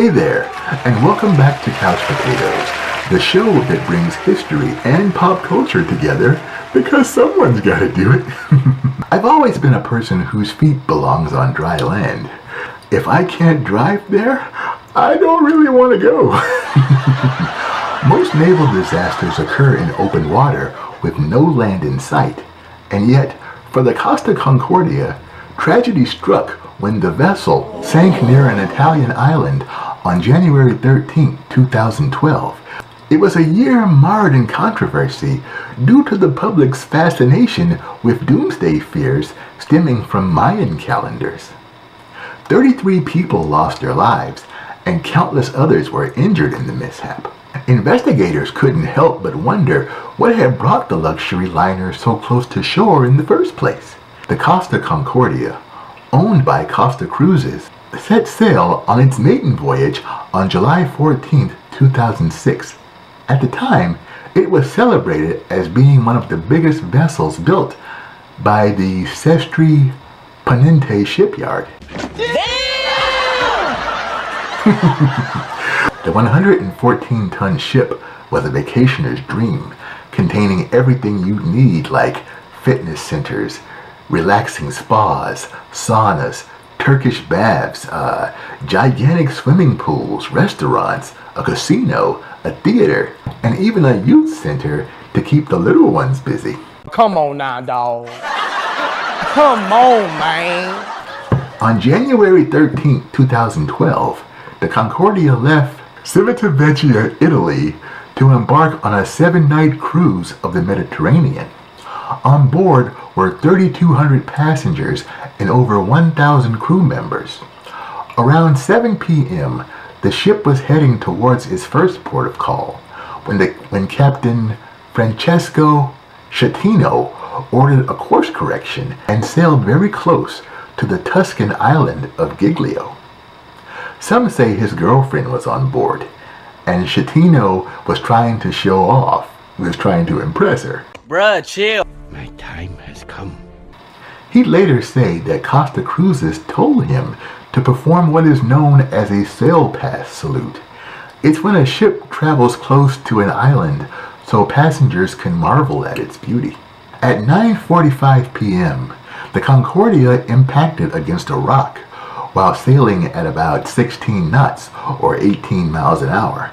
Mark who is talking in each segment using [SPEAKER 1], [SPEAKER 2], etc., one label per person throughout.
[SPEAKER 1] Hey there, and welcome back to Couch Potatoes, the show that brings history and pop culture together because someone's gotta do it. I've always been a person whose feet belongs on dry land. If I can't drive there, I don't really want to go. Most naval disasters occur in open water with no land in sight, and yet, for the Costa Concordia, tragedy struck when the vessel sank near an Italian island on January 13, 2012. It was a year marred in controversy due to the public's fascination with doomsday fears stemming from Mayan calendars. 33 people lost their lives, and countless others were injured in the mishap. Investigators couldn't help but wonder what had brought the luxury liner so close to shore in the first place. The Costa Concordia, owned by Costa Cruises, set sail on its maiden voyage on July 14, 2006. At the time, it was celebrated as being one of the biggest vessels built by the Sestri Ponente shipyard. The 114-ton ship was a vacationer's dream, containing everything you'd need like fitness centers, relaxing spas, saunas, Turkish baths, gigantic swimming pools, restaurants, a casino, a theater, and even a youth center to keep the little ones busy.
[SPEAKER 2] Come on now, dawg. Come on, man.
[SPEAKER 1] On January 13, 2012, the Concordia left Civitavecchia, Italy, to embark on a 7-night cruise of the Mediterranean. On board were 3,200 passengers and over 1,000 crew members. Around 7 p.m., the ship was heading towards its first port of call when Captain Francesco Schettino ordered a course correction and sailed very close to the Tuscan island of Giglio. Some say his girlfriend was on board, and Schettino was trying to show off. He was trying to impress her.
[SPEAKER 2] Bruh, chill.
[SPEAKER 3] My time has come.
[SPEAKER 1] He'd later say that Costa Cruises told him to perform what is known as a sail pass salute. It's when a ship travels close to an island so passengers can marvel at its beauty. At 9:45 p.m., the Concordia impacted against a rock while sailing at about 16 knots or 18 miles an hour.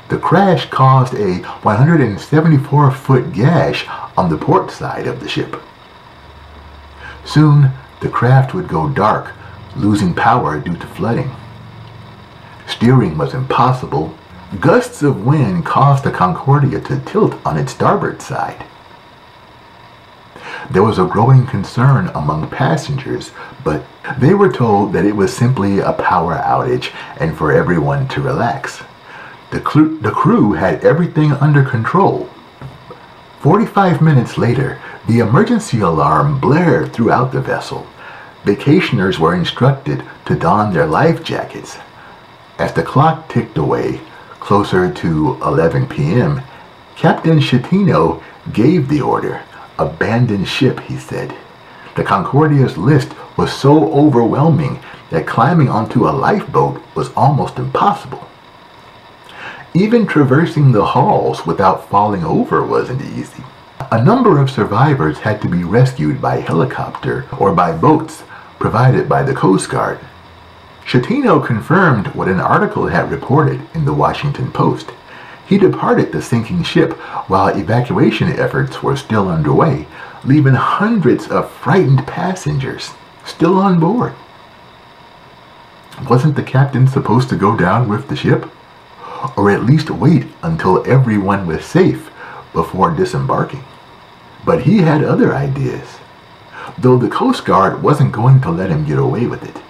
[SPEAKER 1] The crash caused a 174-foot gash on the port side of the ship. Soon, the craft would go dark, losing power due to flooding. Steering was impossible. Gusts of wind caused the Concordia to tilt on its starboard side. There was a growing concern among passengers, but they were told that it was simply a power outage and for everyone to relax. The crew had everything under control. 45 minutes later, the emergency alarm blared throughout the vessel. Vacationers were instructed to don their life jackets. As the clock ticked away, closer to 11 p.m., Captain Schettino gave the order. Abandon ship, he said. The Concordia's list was so overwhelming that climbing onto a lifeboat was almost impossible. Even traversing the halls without falling over wasn't easy. A number of survivors had to be rescued by helicopter or by boats provided by the Coast Guard. Schettino confirmed what an article had reported in the Washington Post. He departed the sinking ship while evacuation efforts were still underway, leaving hundreds of frightened passengers still on board. Wasn't the captain supposed to go down with the ship? Or at least wait until everyone was safe before disembarking? But he had other ideas, though the Coast Guard wasn't going to let him get away with it.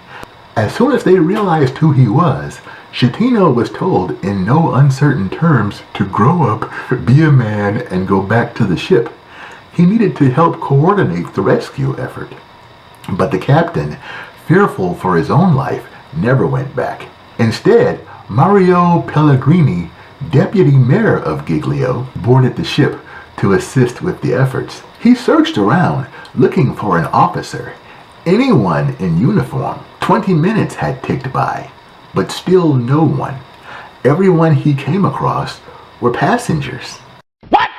[SPEAKER 1] As soon as they realized who he was, Schettino was told in no uncertain terms to grow up, be a man, and go back to the ship. He needed to help coordinate the rescue effort. But the captain, fearful for his own life, never went back. Instead, Mario Pellegrini, deputy mayor of Giglio, boarded the ship to assist with the efforts. He searched around, looking for an officer, anyone in uniform. 20 minutes had ticked by, But still no one. Everyone he came across were passengers.
[SPEAKER 2] What?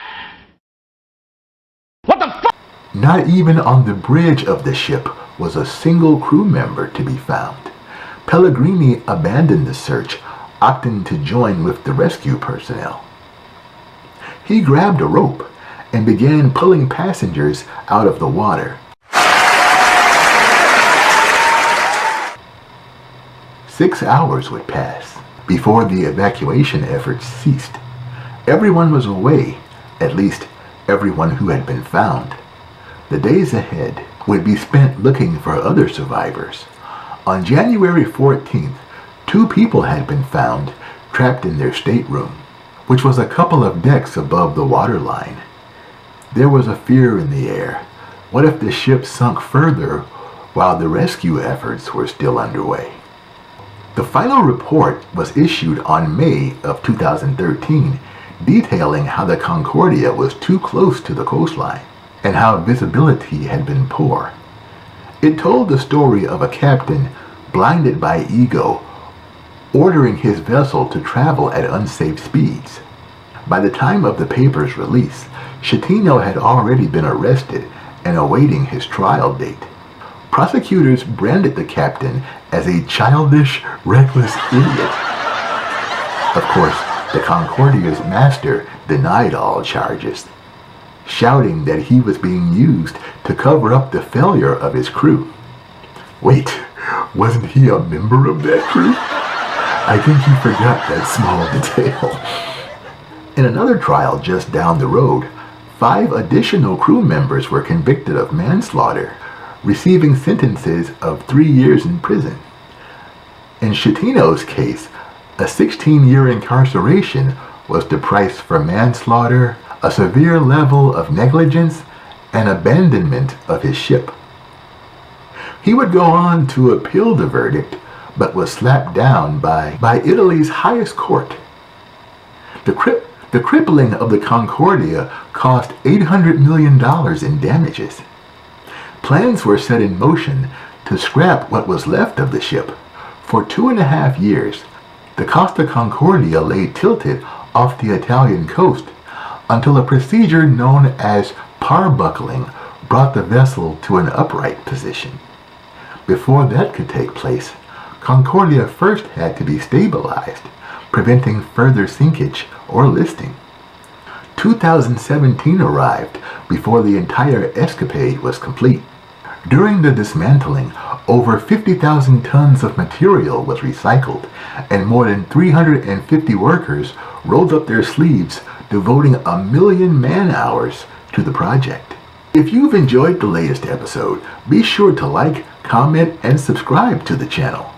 [SPEAKER 2] What the fuck?
[SPEAKER 1] Not even on the bridge of the ship was a single crew member to be found. Pellegrini abandoned the search, opting to join with the rescue personnel. He grabbed a rope and began pulling passengers out of the water. 6 hours would pass before the evacuation efforts ceased. Everyone was away, at least everyone who had been found. The days ahead would be spent looking for other survivors. On January 14th, 2 people had been found trapped in their stateroom, which was a couple of decks above the waterline. There was a fear in the air. What if the ship sunk further while the rescue efforts were still underway? The final report was issued on May of 2013, detailing how the Concordia was too close to the coastline and how visibility had been poor. It told the story of a captain blinded by ego, ordering his vessel to travel at unsafe speeds. By the time of the paper's release, Schettino had already been arrested and awaiting his trial date. Prosecutors branded the captain as a childish, reckless idiot. Of course, the Concordia's master denied all charges, shouting that he was being used to cover up the failure of his crew. Wait, wasn't he a member of that crew? I think he forgot that small detail. In another trial just down the road, 5 additional crew members were convicted of manslaughter, receiving sentences of 3 years in prison. In Schettino's case, a 16-year incarceration was the price for manslaughter, a severe level of negligence, and abandonment of his ship. He would go on to appeal the verdict, but was slapped down by Italy's highest court. The crippling of the Concordia cost $800 million in damages. Plans were set in motion to scrap what was left of the ship. For 2.5 years, the Costa Concordia lay tilted off the Italian coast until a procedure known as parbuckling brought the vessel to an upright position. Before that could take place, Concordia first had to be stabilized, preventing further sinkage or listing. 2017 arrived before the entire escapade was complete. During the dismantling, over 50,000 tons of material was recycled, and more than 350 workers rolled up their sleeves, devoting 1 million man-hours to the project. If you've enjoyed the latest episode, be sure to like, comment, and subscribe to the channel.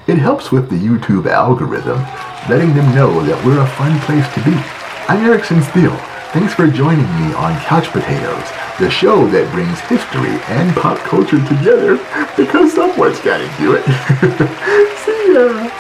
[SPEAKER 1] It helps with the YouTube algorithm, letting them know that we're a fun place to be. I'm Erickson Steele. Thanks for joining me on Couch Potatoes, the show that brings history and pop culture together because someone's got to do it. See ya!